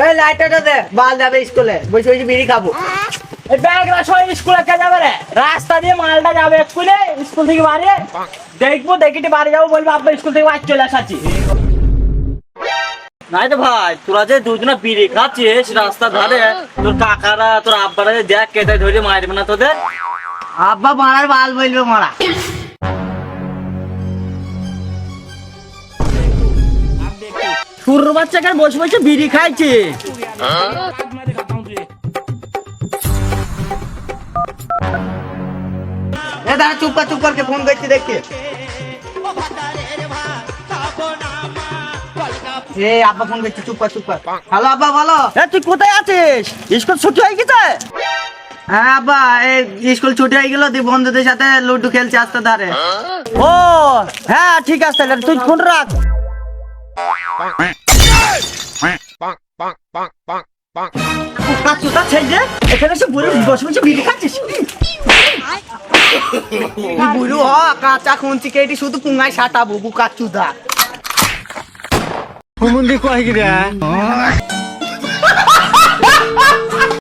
এই লাইটারটা দে, বাল যাবে স্কুলে, বসে বসে বিড়ি খাবো। এই ব্যাগরা সবাই স্কুলে কে যাবে রে? রাস্তা দিয়ে মালটা যাবে স্কুলে, স্কুল থেকে বাড়ি দেখবো, দেখিটি বাড়ি যাবো, বলবো আব্বা স্কুল থেকে বাড়ি চলে আসাচ্ছি। নাই তো ভাই, তোরা যে দুজনে বিড়ি খাচ্ছিস রাস্তা ধারে, তোর কাকারা তোর আব্বারা যে দেখ কেটে ধরে মারবে না তোদের? আব্বা মারার বাল বলবে মারা। শুরুর বাচ্চাকে বসে বসে বিড়ি খাইছে। এ দাঁড়া, চুপ কর, চুপ করকে ফোন করছি দেখছি। এ আব্বা ফোন করছি, চুপ কর, চুপ কর। হ্যালো আব্বা, বলো। তুই কোথায় আছিস? স্কুল ছুটি হয়ে গেছে? হ্যাঁ আব্বা, এই স্কুল ছুটি হয়ে গেল, দিয়ে বন্ধুদের সাথে লুডু খেলছি রাস্তা ধারে। ও হ্যাঁ ঠিক আছে, তাহলে তুই ফোন রাখ। কাচুটা ছেড়ে এখানে এসে বসে বসে বিড়ি খাচ্ছিস? বুড়ো হ, কাঁচা খুঁচি কেটে শুধু পুঙ্গায় সাঁটাবো, বুকা চুদা। হুমুন্দি কয় গিরা